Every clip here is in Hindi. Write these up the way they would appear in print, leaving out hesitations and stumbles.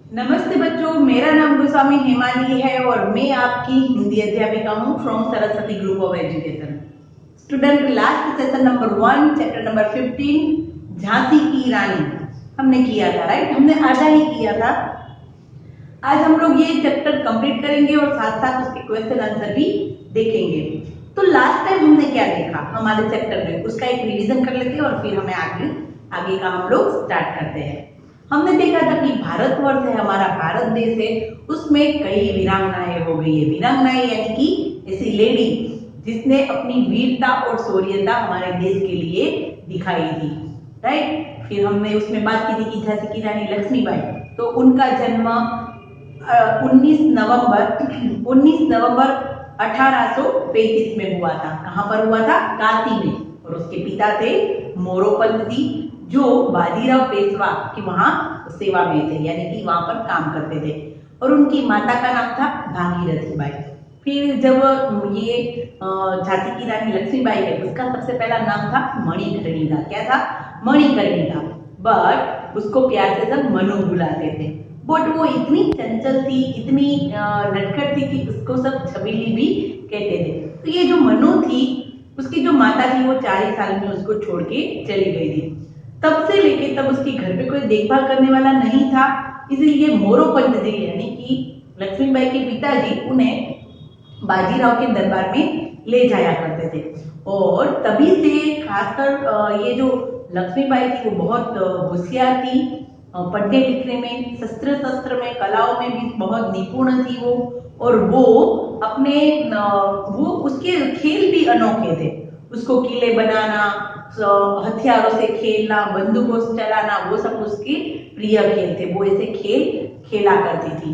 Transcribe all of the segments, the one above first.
नमस्ते बच्चों, मेरा नाम गोस्वामी हेमाली है और मैं आपकी हिंदी अध्यापिका हूँ from Saraswati group of education. Student, last session number 1 chapter number 15 Jhansi की रानी हमने किया था, राइट? हमने आधा ही किया था। आज हम लोग ये चैप्टर कंप्लीट करेंगे और साथ साथ उसके क्वेश्चन आंसर भी देखेंगे। तो लास्ट टाइम हमने क्या देखा हमारे चैप्टर में, उसका एक रिवीजन कर लेते हैं और फिर हमें आगे का हम लोग स्टार्ट करते हैं। हमने देखा था कि भारतवर्ष है, हमारा भारत देश है, उसमें कई वीरांगनाएं हो गई है। वीरांगनाएं यानी कि ऐसी लेडी जिसने अपनी वीरता और शौर्यता हमारे देश के लिए दिखाई थी, राइट? फिर हमने उसमें बात की थी कि झांसी की रानी लक्ष्मीबाई, तो उनका जन्म 19 नवंबर 1835 में हुआ था। कहाँ पर हुआ था? काशी में। और उसके पिता थे मोरोपंत जी, जो बाजीराव पेशवा की वहां सेवा में थे, यानी कि वहां पर काम करते थे। और उनकी माता का नाम था भागीरथी बाई। फिर जब ये झांसी की रानी लक्ष्मीबाई है, उसका सबसे पहला नाम था मणिकर्णिका। क्या था? मणिकर्णिका। बट उसको प्यार से सब मनु बुलाते थे। बट वो इतनी चंचल थी, इतनी नटखट थी कि उसको सब छबीली भी कहते थे। तो ये जो मनु थी, उसकी जो माता थी वो 4 ही साल में उसको छोड़ के चली गई थी। तब से लेके तब उसके घर पे कोई देखभाल करने वाला नहीं था, इसलिए मोरोपंत जी यानी कि लक्ष्मीबाई के पिताजी उन्हें बाजीराव के दरबार में ले जाया करते थे। और तभी से खासकर ये जो लक्ष्मीबाई थी वो बहुत होशियार थी, पढ़ने लिखने में, शस्त्र में, कलाओं में भी बहुत निपुण थी वो। और वो अपने वो उसके खेल भी अनोखे थे। उसको किले बनाना, हथियारों से खेलना, बंदूकों से चलाना, वो सब उसके प्रिय खेल थे। वो ऐसे खेल खेला करती थी।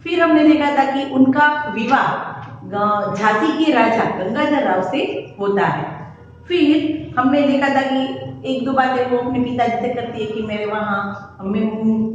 फिर हमने देखा था कि उनका विवाह झांसी के राजा गंगाधर राव से होता है। फिर हमने देखा था कि एक दो बातें वो अपने पिताजी से करती है कि मेरे वहां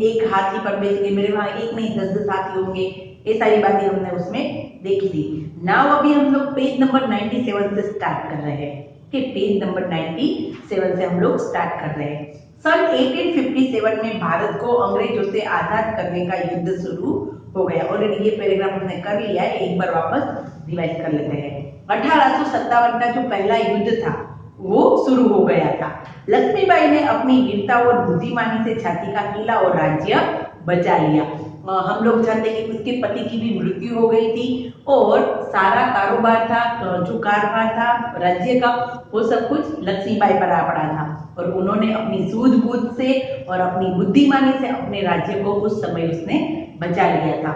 एक हाथी पर बेच के, मेरे वहां एक नहीं 10 हाथी होंगे। ये सारी बातें हमने उसमें देखी थी। नाउ अभी हम लोग पेज नंबर 97 से स्टार्ट कर रहे हैं। कि पेज नंबर 97 से हम लोग स्टार्ट कर रहे हैं। सन 1857 में भारत को अंग्रेजों से आजाद करने का युद्ध शुरू हो गया। ऑलरेडी ये पैराग्राफ हमने कर लिया है, एक बार वापस रिवाइज कर लेते हैं। 1857 का जो पहला युद्ध था वो शुरू हो गया था। लक्ष्मीबाई ने अपनी वीरता और बुद्धिमानी से झांसी का किला और राज्य बचा लिया। हम लोग जानते हैं कि उसके पति की भी मृत्यु हो गई थी और सारा कारोबार था, जो कारभार था राज्य का, वो सब कुछ लक्ष्मीबाई पर आ पड़ा था। और उन्होंने अपनी सूझबूझ से और अपनी बुद्धिमानी से अपने राज्य को उस समय उसने बचा लिया था।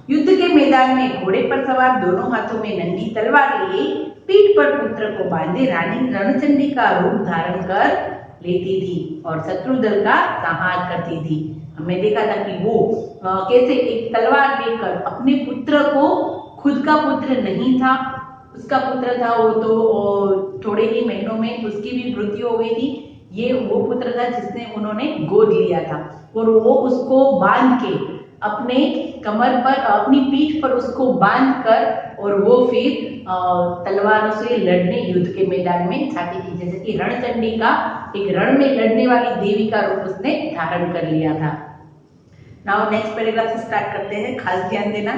युद्ध के मैदान में घोड़े पर सवार, दोनों हाथों में नंगी तलवार लिए, पीठ पर पुत्र को बांधे रानी रणचंडी का रूप धारण कर लेती थी और शत्रु दल का संहार करती थी। हमने देखा था कि वो कैसे एक तलवार लेकर अपने पुत्र को, खुद का पुत्र नहीं था, उसका पुत्र था, वो तो थोड़े ही महीनों में उसकी भी मृत्यु हो गई थी। ये वो पुत्र था जिसने उन्होंने गोद लिया था और वो उसको बांध के अपने कमर पर, अपनी पीठ पर उसको बांध कर और वो फिर तलवारों से लड़ने युद्ध के मैदान में जाती थी। जैसे कि रणचंडी का एक रण में लड़ने वाली देवी का रूप उसने धारण कर लिया था। नाउ नेक्स्ट पैराग्राफ से स्टार्ट करते हैं, खास ध्यान देना।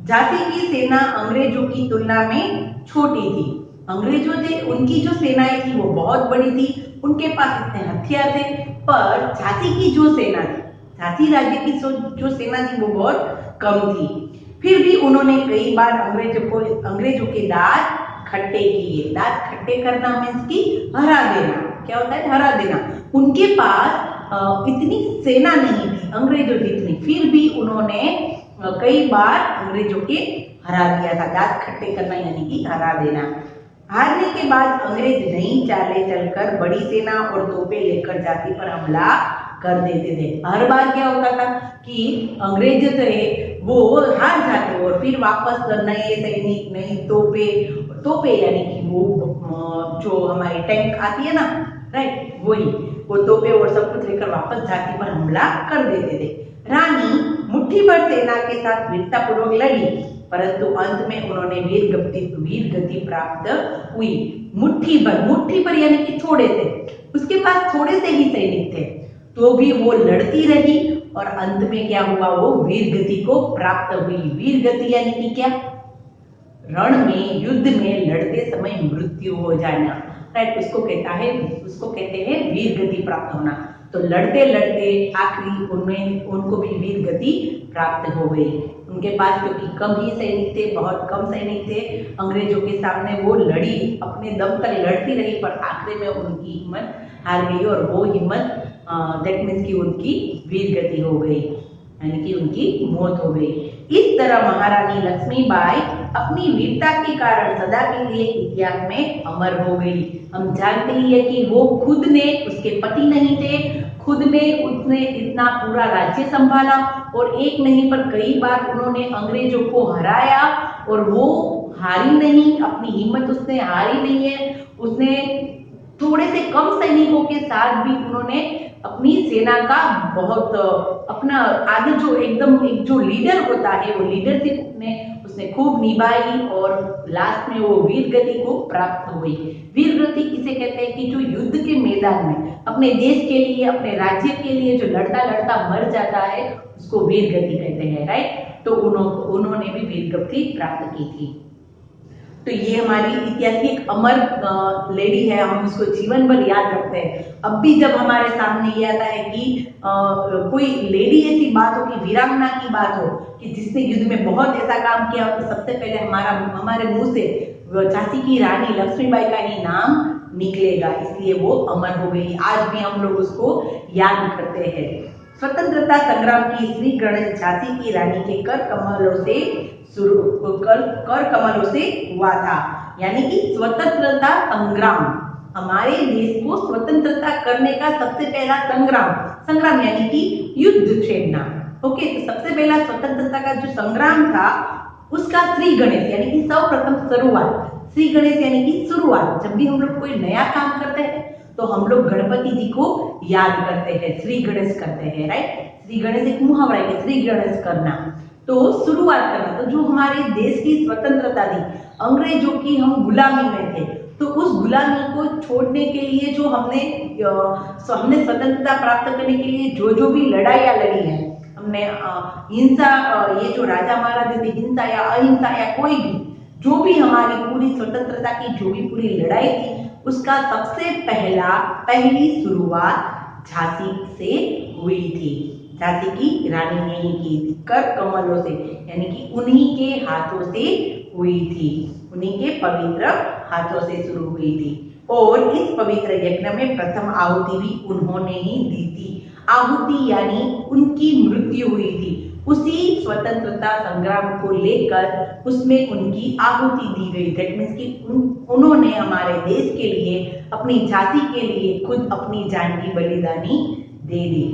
झांसी की सेना अंग्रेजों की तुलना में छोटी थी। अंग्रेजों थे, उनकी जो सेनाएं थी वो बहुत बड़ी थी, उनके पास इतने हथियार थे। पर झांसी की जो सेना थी, झांसी राज्य की जो सेना थी वो बहुत कम थी। फिर भी उन्होंने कई बार अंग्रेजों के दांत खट्टे किए। दांत खट्टे करना मीन्स की हरा देना। क्या होता है? हरा देना। उनके पास इतनी सेना नहीं थी अंग्रेजों जितनी, फिर भी उन्होंने कई बार अंग्रेजों के हरा दिया था। दांत खट्टे करना यानी कि हरा देना। हारने के बाद अंग्रेज नई चालें चलकर बड़ी सेना और तोपें लेकर झांसी पर हमला कर देते थे। हर बार क्या होता था कि अंग्रेज थे वो हार जाते और फिर वापस नए सैनिक, नई तोपें यानी कि वो जो हमारी टैंक आती है ना, राइट, वही वो तोपें और सब कुछ लेकर वापस झांसी पर हमला कर देते थे। रानी मुट्ठी भर सेना के साथ वीरतापूर्वक लड़ी, परंतु अंत में उन्होंने वीर गति प्राप्त हुई। मुट्ठी भर यानी कि थोड़े से, उसके पास थोड़े से ही सैनिक थे, तो भी वो लड़ती रही और अंत में क्या हुआ, वो वीर गति को प्राप्त हुई। वीर गति यानी कि क्या, रण में युद्ध में लड़ते समय मृत्यु हो जाना, राइट, उसको कहते हैं वीर गति प्राप्त होना। तो लड़ते लड़ते आखिरी उनको भी वीर गति प्राप्त हो गई। उनके पास क्योंकि कम ही सैनिक थे, बहुत कम सैनिक थे अंग्रेजों के सामने, वो लड़ी, अपने दम तक लड़ती रही, पर आखिरी में उनकी हिम्मत हार गई और वो हिम्मत दैट मीन्स की उनकी वीर गति हो गई, यानी कि उनकी मौत हो गई। इस तरह महारानी लक्ष्मीबाई अपनी वीरता के कारण सदा के लिए इतिहास में अमर हो गई। हम जानते ही है कि वो खुद ने, उसके पति नहीं थे, खुद ने उसने इतना पूरा राज्य संभाला और एक नहीं पर कई बार उन्होंने अंग्रेजों को हराया और वो हारी नहीं, अपनी हिम्मत उसने हारी नहीं है। उसने थोड़े से कम सैनिकों के साथ भी उन्होंने अपनी सेना का बहुत अपना आगे जो एकदम एक जो लीडर होता है वो लीडरशिप उसने खूब निभाई और लास्ट में वो वीर गति को प्राप्त हुई। वीर गति किसे कहते हैं कि जो युद्ध के मैदान में अपने देश के लिए, अपने राज्य के लिए जो लड़ता लड़ता मर जाता है उसको वीर गति कहते हैं, राइट। तो उन्होंने भी वीर गति प्राप्त की थी। तो ये हमारी इतिहास की एक अमर लेडी है, हम उसको जीवन भर याद रखते हैं। अब भी जब हमारे सामने ये आता है कि कोई लेडी ऐसी बात हो, कि वीरांगना की बात हो कि जिसने युद्ध में बहुत ऐसा काम किया हो, तो सबसे पहले हमारे मुंह से झांसी की रानी लक्ष्मीबाई का ही नाम निकलेगा, इसलिए वो अमर हो गई। आज भी हम लोग उसको याद करते हैं। स्वतंत्रता संग्राम की श्री गणेश झांसी की रानी के कर कमलों से हुआ था, यानी कि स्वतंत्रता संग्राम, हमारे देश को स्वतंत्रता करने का सबसे पहला संग्राम यानी कि युद्ध छेड़ना। ओके, तो सबसे पहला स्वतंत्रता का जो संग्राम था उसका श्री गणेश यानी कि सर्वप्रथम शुरुआत, श्री गणेश यानी कि शुरुआत। जब भी हम लोग कोई नया काम करते हैं तो हम लोग गणपति जी को याद करते हैं, श्री गणेश करते हैं, राइट। श्री गणेश एक मुहावरा है कि श्री गणेश करना, तो शुरुआत करना। तो जो हमारे देश की स्वतंत्रता थी, अंग्रेजों की हम गुलामी में थे, तो उस गुलामी को छोड़ने के लिए जो हमने स्वतंत्रता प्राप्त करने के लिए जो भी लड़ाइयाँ लड़ी है, हमने हिंसा, ये जो राजा महाराजा थे, हिंसा या अहिंसा या कोई भी जो भी हमारी पूरी स्वतंत्रता की जो भी पूरी लड़ाई थी, उसका सबसे पहली शुरुआत झांसी से हुई थी। झांसी की रानी ने ही की थी, कर कमलों से, यानी कि उन्हीं के हाथों से हुई थी, उन्हीं के पवित्र हाथों से शुरू हुई थी। और इस पवित्र यज्ञ में प्रथम आहुति भी उन्होंने ही दी थी। आहुति यानी उनकी मृत्यु हुई थी, उसी स्वतंत्रता संग्राम को लेकर उसमें उनकी आहुति दी गई। दैट मीन्स कि उन्होंने हमारे देश के लिए, अपनी जाति के लिए खुद अपनी जान की बलिदानी दे दी।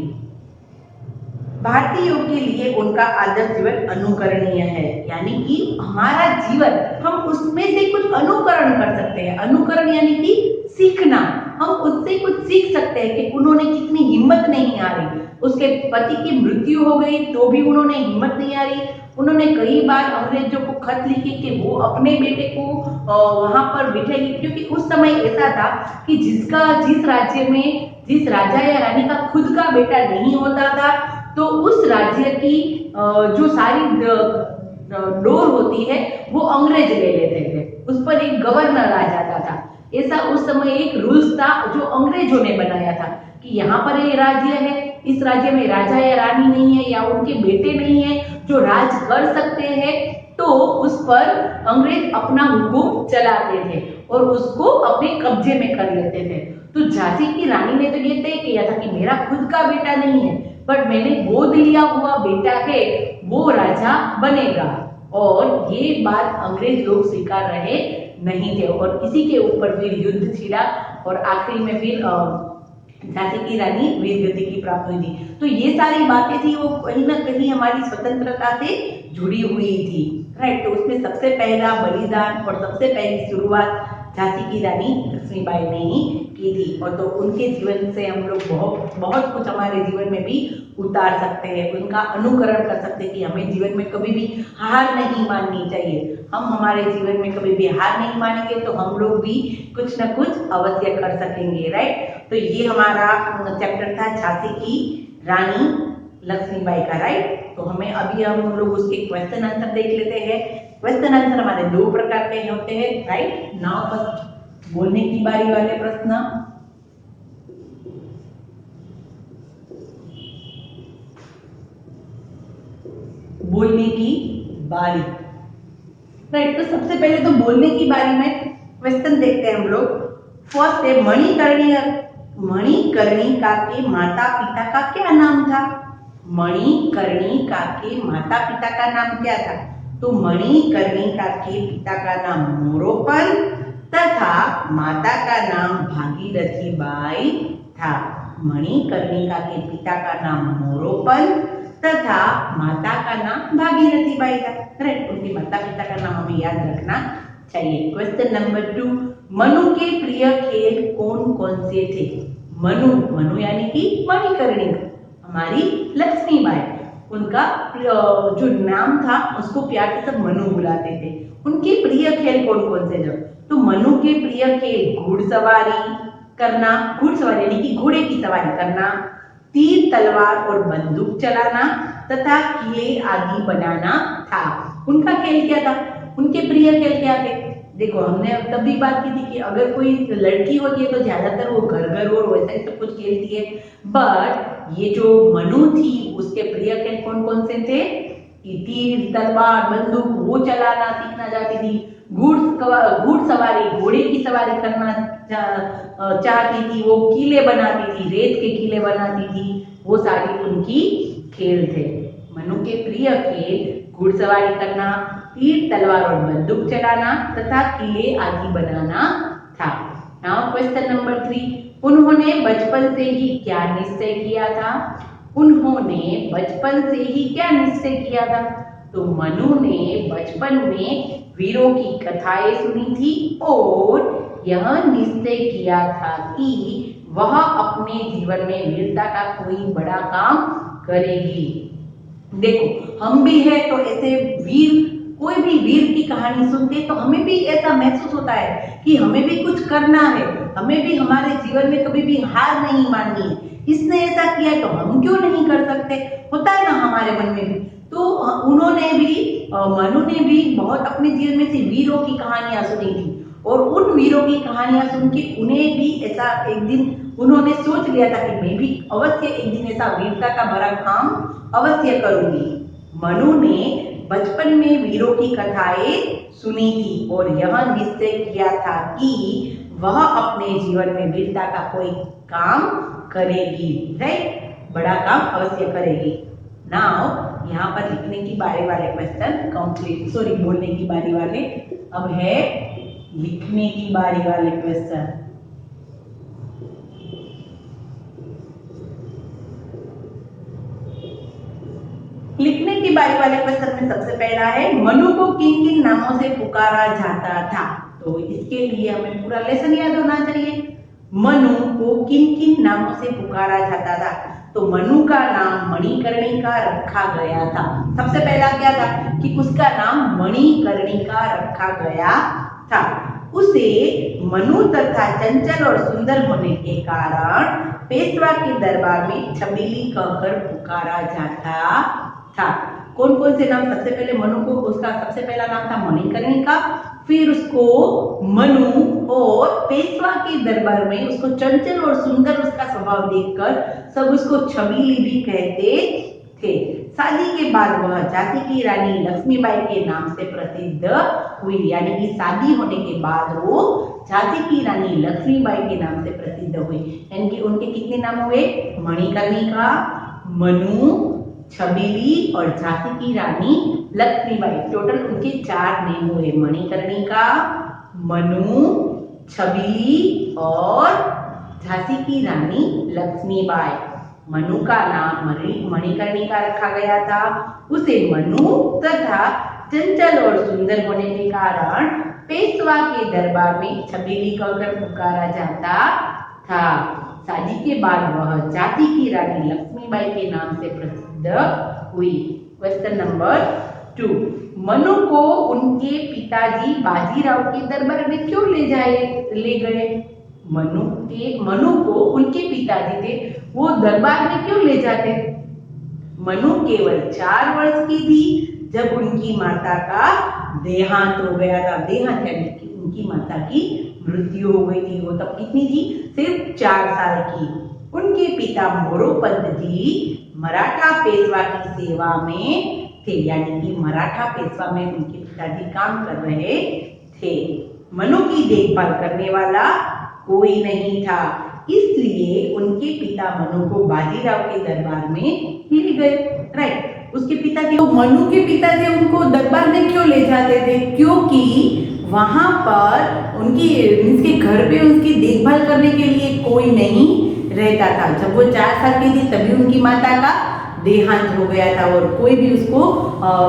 भारतीयों के लिए उनका आदर्श जीवन अनुकरणीय है, यानी कि हमारा जीवन हम उसमें से कुछ अनुकरण कर सकते हैं। अनुकरण यानी कि सीखना, हम उससे कुछ सीख सकते हैं कि उन्होंने कितनी हिम्मत नहीं हारी। उसके पति की मृत्यु हो गई तो भी उन्होंने हिम्मत नहीं हारी। उन्होंने कई बार अंग्रेजों को खत लिखे कि वो अपने बेटे को वहां पर बिठाएंगे, क्योंकि उस समय ऐसा था कि जिस राज्य में जिस राजा या रानी का खुद का बेटा नहीं होता था, तो उस राज्य की जो सारी डोर होती है वो अंग्रेज ले लेते थे, उस पर एक गवर्नर आ जाता था। ऐसा उस समय एक रूल्स था जो अंग्रेजों ने बनाया था कि यहाँ पर ये राज्य है, इस राज्य में राजा या रानी नहीं है या उनके बेटे नहीं है जो राज कर सकते हैं, तो उस पर अंग्रेज अपना हुक्म चलाते थे और उसको अपने कब्जे में कर लेते थे। तो झांसी की रानी ने तो ये तय किया था कि मेरा खुद का बेटा नहीं है, पर मैंने गोद लिया हुआ बेटा है, वो राजा बनेगा। और ये बात अंग्रेज लोग स्वीकार रहे नहीं थे और इसी के ऊपर फिर युद्ध छिड़ा और आखिरी में फिर झांसी की रानी वीर गति की प्राप्त हुई थी। तो ये सारी बातें थी वो कहीं ना कहीं हमारी स्वतंत्रता से जुड़ी हुई थी, राइट। तो उसमें सबसे पहला बलिदान और सबसे पहली शुरुआत झांसी की रानी लक्ष्मीबाई ने ही की थी। और तो उनके जीवन से हम लोग बहुत कुछ हमारे जीवन में भी उतार सकते हैं, उनका अनुकरण कर सकते हैं कि हमें जीवन में कभी भी हार नहीं माननी चाहिए। हम हमारे जीवन में कभी भी हार नहीं मानेंगे तो हम लोग भी कुछ ना कुछ अवश्य कर सकेंगे, राइट। तो ये हमारा चैप्टर था झांसी की रानी लक्ष्मीबाई का, राइट। तो हमें अभी हम लोग उसके क्वेश्चन आंसर देख लेते हैं। क्वेश्चन आंसर हमारे दो प्रकार के होते हैं, राइट। नाउ फर्स्ट बोलने की बारी वाले प्रश्न। बोलने की बारी, राइट। तो सबसे पहले तो बोलने की बारी में क्वेश्चन देखते हैं हम लोग। फर्स्ट है मणिकर्णिका के माता पिता का क्या नाम था? मणिकर्णिका के माता पिता का नाम क्या था? तो मणिकर्णिका के पिता का नाम मोरोपंत तथा माता का नाम भागीरथी बाई था। मणिकर्णिका के पिता का नाम मोरोपंत तथा माता का नाम भागीरथी बाई था, करेक्ट। उनके माता पिता का नाम हमें याद रखना चाहिए। क्वेश्चन नंबर 2, मनु के प्रिय खेल कौन कौन से थे? मनु यानी कि मणिकर्णिका, हमारी लक्ष्मीबाई, उनका जो नाम था उसको प्यार से सब मनु बुलाते थे। उनके प्रिय खेल कौन कौन से थे? तो मनु के प्रिय खेल घुड़सवारी करना, घुड़सवारी यानी कि घोड़े की सवारी करना, तीर तलवार और बंदूक चलाना तथा किले आदि बनाना था। उनका खेल क्या था? उनके प्रिय खेल क्या थे? देखो, हमने तब भी बात की थी कि अगर कोई लड़की होती है तो ज्यादातर वो घर और वैसा ही सब कुछ खेलती है, बट ये जो मनु थी उसके प्रिय खेल कौन कौन से थे? तीर तलवार बंदूक वो चलाना सीखना चाहती थी, घुड़सवारी घोड़े की सवारी करना चाहती थी, वो किले बनाती थी, रेत के किले बनाती थी, वो सारी उनकी खेल थे। मनु के प्रिय खेल घुड़सवारी करना, तीर तलवार और बंदूक चलाना तथा किले आदि बनाना था। नाउ क्वेश्चन नंबर 3, उन्होंने बचपन से ही क्या निश्चय किया था? उन्होंने बचपन से ही क्या निश्चय किया था? तो मनु ने बचपन में वीरों की कथाएं सुनी थी और यह निश्चय किया था कि वह अपने जीवन में वीरता का कोई बड़ा काम करेगी। देखो, हम भी है तो ऐसे कोई भी वीर की कहानी सुनते तो हमें भी ऐसा महसूस होता है कि हमें भी कुछ करना है, हमें भी हमारे जीवन में कभी भी हार नहीं माननी है। इसने ऐसा किया तो हम क्यों नहीं कर सकते, होता है ना हमारे मन में भी। तो उन्होंने भी मनु ने भी बहुत अपने जीवन में से वीरों की कहानियां सुनी थी और उन वीरों की कहानियां सुन के उन्हें भी ऐसा एक दिन उन्होंने सोच लिया था कि मैं भी अवश्य एक दिन ऐसा वीरता का बड़ा काम अवश्य करूंगी। मनु ने बचपन में वीरों की कथाएं सुनी थी और यह निश्चय किया था कि वह अपने जीवन में वीरता का कोई काम करेगी, राइट, बड़ा काम अवश्य करेगी। नाउ यहाँ पर लिखने की बारी वाले क्वेश्चन कंप्लीट, सॉरी बोलने की बारी वाले, अब है लिखने की बारी वाले क्वेश्चन। लिखने की बारी वाले क्वेश्चन में सबसे पहला है, मनु को किन किन नामों से पुकारा जाता था? तो इसके लिए हमें पूरा लेसन याद होना चाहिए। मनु को किन किन नामों से पुकारा जाता था? तो मनु का नाम मणिकर्णिका रखा गया था। सबसे पहला क्या था कि उसका नाम मणिकर्णिका रखा गया था। उसे मनु तथा चंचल और सुंदर होने के कारण पेशवा के दरबार में छबीली कहकर पुकारा जाता था। कौन कौन से नाम? सबसे पहले मनु को उसका सबसे पहला नाम था मणिकर्णिका, फिर उसको मनु और पेशवा के दरबार में उसको चंचल और सुंदर उसका स्वभाव देखकर सब उसको छबीली भी कहते थे। शादी के बाद वह झांसी की रानी लक्ष्मीबाई के नाम से प्रसिद्ध हुई, यानी कि शादी होने के बाद वो झांसी की रानी लक्ष्मीबाई के नाम से प्रसिद्ध हुई। यानी कि उनके कितने नाम हुए? मणिकर्णिका, मनु, छबीली और झांसी की रानी लक्ष्मीबाई। टोटल उनके 4 नेम हुए, मणिकर्णिका, मनु, छबीली और झांसी की रानी लक्ष्मीबाई। मनु का नाम मणिकर्णिका रखा गया था। उसे मनु तथा चंचल और सुंदर होने के कारण पेशवा के दरबार में छबीली कहकर पुकारा जाता था। शादी के बाद वह झांसी की रानी लक्ष्मीबाई के नाम से प्रसिद्ध हुई। क्वेश्चन नंबर 2, मनु को उनके पिताजी बाजीराव के दरबार में क्यों ले गए? मनु को उनके पिताजी थे वो दरबार में क्यों ले जाते? मनु केवल 4 वर्ष की थी जब उनकी माता का देहांत हो गया था। देहांत यानी कि उनकी माता की मृत्यु हो गई थी। वो तब कितनी थी? सिर्फ 4 साल की। उनके पिता मोरोपंत जी मराठा पेशवा की सेवा में थे, यानी कि मराठा पेशवा में उनके पिताजी काम कर रहे थे। मनु की देखभाल करने वाला कोई नहीं था, इसलिए उनके पिता मनु को बाजीराव के दरबार में ले गए। राइट, उसके पिता थे, मनु के पिता थे, उनको दरबार में क्यों ले जाते थे? क्योंकि वहां पर उनके घर पे उसकी देखभाल करने के लिए कोई नहीं रहता था। जब वो 4 साल की थी तभी उनकी माता का देहांत हो गया था और कोई भी उसको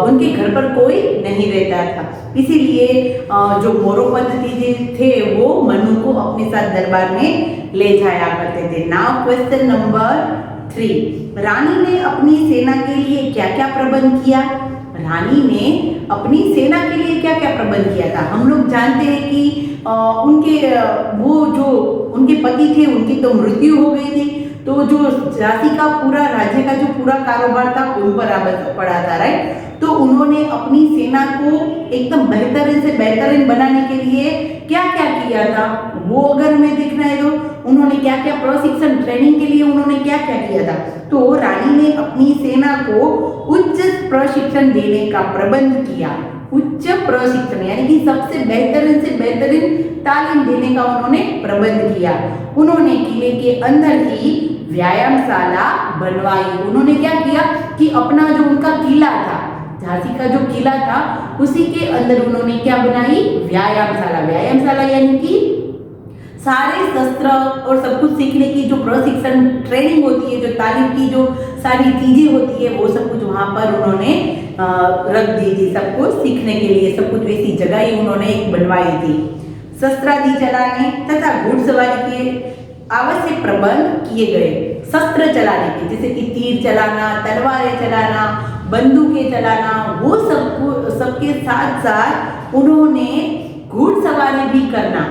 उनके घर पर कोई नहीं रहता था। इसीलिए जो मोरोपंत जी थे वो मनु को अपने साथ दरबार में ले जाया करते थे। नाउ क्वेश्चन नंबर 3, रानी ने अपनी सेना के लिए क्या क्या प्रबंध किया? रानी ने अपनी सेना के लिए क्या क्या प्रबंध किया था? हम लोग जानते हैं कि उनके पति थे, उनकी तो मृत्यु हो गई थी, तो जो झांसी का पूरा राज्य का जो पूरा कारोबार था उन पर पड़ा था। राइट, तो उन्होंने अपनी सेना को एकदम बेहतरीन से बेहतरीन बनाने के लिए क्या क्या किया था वो अगर हमें देखना है तो उन्होंने क्या क्या प्रशिक्षण ट्रेनिंग के लिए उन्होंने क्या क्या किया था। तो रानी ने अपनी सेना को उच्च प्रशिक्षण देने का प्रबंध किया। उच्च प्रशिक्षण यानी कि सबसे बेहतरीन से बेहतरीन तालीम देने का उन्होंने प्रबंध किया। उन्होंने किले के अंदर ही व्यायामशाला बनवाई। उन्होंने क्या किया कि अपना जो उनका किला था, झांसी का जो किला था, उसी के अंदर उन्होंने क्या बनाई? व्यायामशाला। व्यायामशाला यानी कि सारे शस्त्र और सब कुछ सीखने की जो प्रशिक्षण ट्रेनिंग होती है, जो तालीम की जो सारी चीजें होती है, वो सब कुछ वहां पर उन्होंने रख दी थी। सब कुछ सीखने के लिए सब कुछ वैसी जगह ही उन्होंने एक बनवाई थी। शस्त्रादि चलाने तथा घुड़सवारी के आवश्यक प्रबंध किए गए। शस्त्र चलाने के जैसे कि तीर चलाना, तलवारें चलाना, बंदूकें चलाना, वो सबके साथ साथ उन्होंने घुड़सवारी भी करना।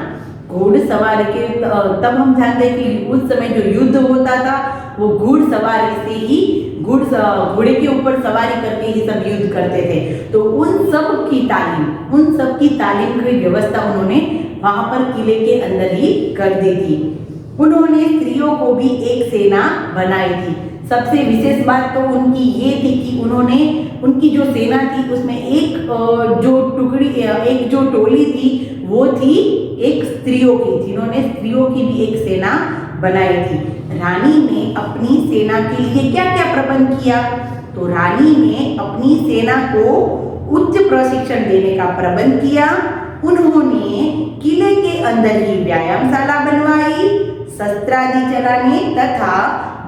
घुड़सवारी के तब हम जानते हैं कि उस समय जो युद्ध होता था वो घुड़सवारी से ही घोड़े के ऊपर सवारी करके ही सब युद्ध करते थे। तो उन सब की तालीम की व्यवस्था उन्होंने वहां पर किले के अंदर ही कर दी थी। उन्होंने स्त्रियों को भी एक सेना बनाई थी। सबसे विशेष बात तो उनकी ये थी कि उनकी जो सेना थी उसमें एक जो टोली थी वो थी एक स्त्रियों की, जिन्होंने स्त्रियों की भी एक सेना बनाई थी। रानी ने अपनी सेना के लिए क्या क्या प्रबंध किया? तो रानी ने अपनी सेना को उच्च प्रशिक्षण देने का प्रबंध किया। उन्होंने किले के अंदर ही व्यायामशाला बनवाई, शस्त्रादि चलाने तथा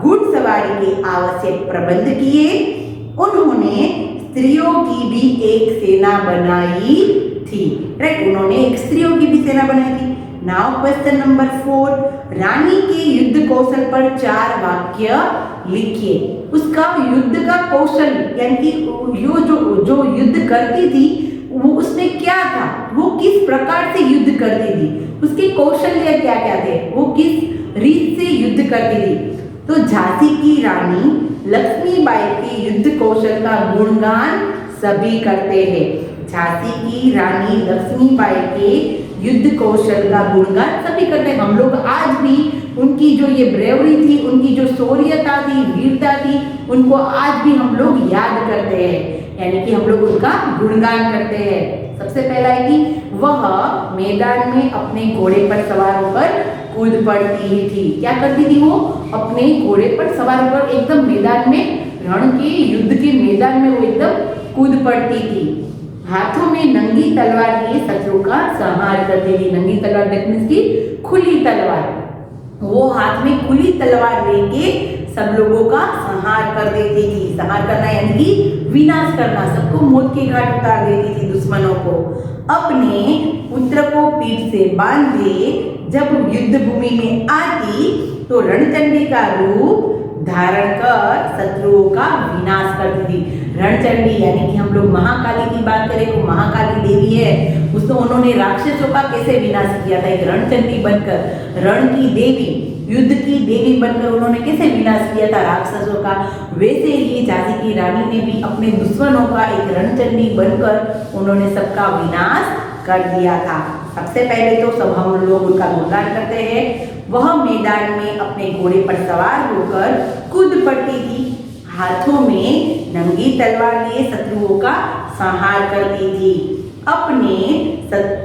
घुड़सवारी के आवश्यक प्रबंध किए। उन्होंने स्त्रियों की भी एक सेना बनाई थी। राइट, उन्होंने एक स्त्रियों की भी सेना बनाई थी। नाउ क्वेश्चन नंबर 4, रानी के युद्ध कौशल पर 4 वाक्य लिखिए। उसका युद्ध का कौशल यानी कि जो युद्ध करती थी वो उसमें क्या था, वो किस प्रकार से युद्ध करती थी, उसके कौशल्य क्या क्या थे, वो किस रीत से युद्ध करती थी। तो झांसी की रानी लक्ष्मीबाई के युद्ध कौशल का गुणगान सभी करते हैं। झांसी की रानी लक्ष्मीबाई के युद्ध कौशल का गुणगान सभी करते हैं। हम लोग आज भी उनकी जो ये ब्रेवरी थी, उनकी जो शौर्यता थी, वीरता थी, उनको आज भी हम लोग याद करते हैं, यानी कि हम लोग उनका गुणगान करते हैं। सबसे पहला है कि वह मैदान में अपने घोड़े पर सवार होकर कूद पड़ती ही थी। क्या करती थी वो? अपने घोड़े पर सवार होकर एकदम मैदान में, रण के युद्ध के मैदान में वो एकदम कूद पड़ती थी। हाथों में नंगी तलवार लिए शत्रु का संहार करती थी। नंगी तलवार मीन्स की खुली तलवार, वो हाथ में खुली तलवार लेके सब लोगों का संहार कर देती थी। संहार करना यानी कि विनाश करना, सबको मौत के घाट उतार देती थी दुश्मनों को। अपने पुत्र को पीठ से बांधे जब युद्ध भूमि में आती तो रणचंडी का रूप धारण कर शत्रुओं का विनाश करती थी। रणचंडी यानी कि हम लोग महाकाली की बात करें तो महाकाली देवी है, उसको उन्होंने राक्षसों का कैसे विनाश किया था। एक रणचंडी बनकर, रण की देवी, युद्ध की देवी बनकर उन्होंने कैसे विनाश किया था राक्षसों का, वैसे ही झांसी की रानी ने भी अपने दुश्मनों का एक रणचंडी बनकर उन्होंने सबका विनाश कर दिया था। सबसे पहले तो सब हम लोग उनका गुणगान करते हैं। वह मैदान में अपने घोड़े पर सवार होकर कूद पड़ती थी, हाथों में नंगी तलवार लिए शत्रुओं का संहार करती थी। अपने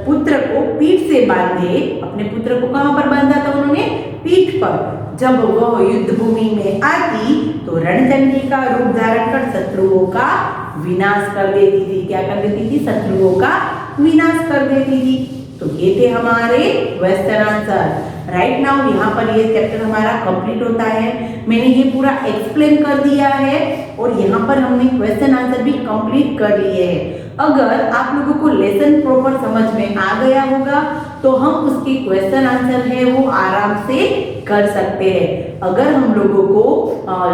पुत्र को पीठ से बांधे, अपने पुत्र को कहां पर बांधा था उन्होंने, पीठ पर। जब वह युद्ध भूमि में आती तो रणचंडी का रूप धारण कर शत्रुओं का विनाश कर देती थी। क्या कर देती थी, शत्रुओं का विनाश कर देती थी। तो ये थे हमारे क्वेश्चन आंसर। राइट नाउ यहाँ पर ये चैप्टर हमारा कंप्लीट होता है। मैंने ये पूरा एक्सप्लेन कर दिया है और यहाँ पर हमने क्वेश्चन आंसर भी कंप्लीट कर लिए हैं। अगर आप लोगों को लेसन प्रॉपर समझ में आ गया होगा तो हम उसके क्वेश्चन आंसर है वो आराम से कर सकते हैं। अगर हम लोगों को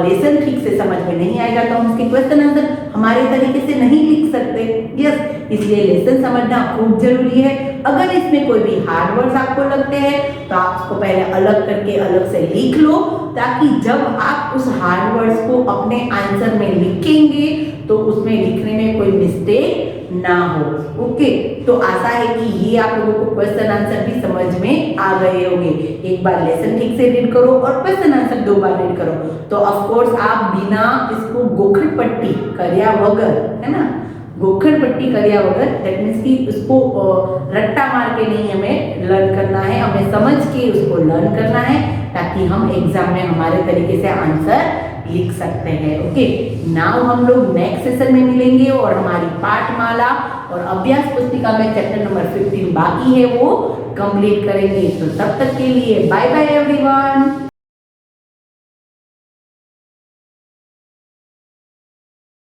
लेसन ठीक से समझ में नहीं आएगा तो हम उसके क्वेश्चन आंसर हमारे तरीके से नहीं लिख सकते। यस, इसलिए लेसन समझना खूब जरूरी है। अगर इसमें कोई भी हार्ड वर्ड्स आपको लगते हैं तो आप उसको पहले अलग करके अलग से लिख लो, ताकि जब आप उस हार्ड वर्ड्स को अपने आंसर में लिखेंगे तो उसमें लिखने में कोई मिस्टेक ना हो। ओके, तो आशा है कि ये आप लोगों को क्वेश्चन आंसर भी समझ में आ गए होंगे। एक बार लेसन ठीक से रीड करो और क्वेश्चन आंसर 2 बार रीड करो, तो ऑफ कोर्स आप बिना इसको गोखड़ पट्टी कर्या वगर, है ना, गोखड़ पट्टी कर्या वगर, दैट मीन्स कि उसको रट्टा मार के नहीं हमें लर्न करना है, हमें समझ के उसको लर्न करना है, ताकि हम एग्जाम में हमारे तरीके से आंसर लिख सकते हैं। ओके, नाउ हम लोग नेक्स्ट सेशन में मिलेंगे और हमारी पाठमाला और अभ्यास पुस्तिका में चैप्टर नंबर 15 बाकी है वो कंप्लीट करेंगे। तो तब तक के लिए बाय बाय।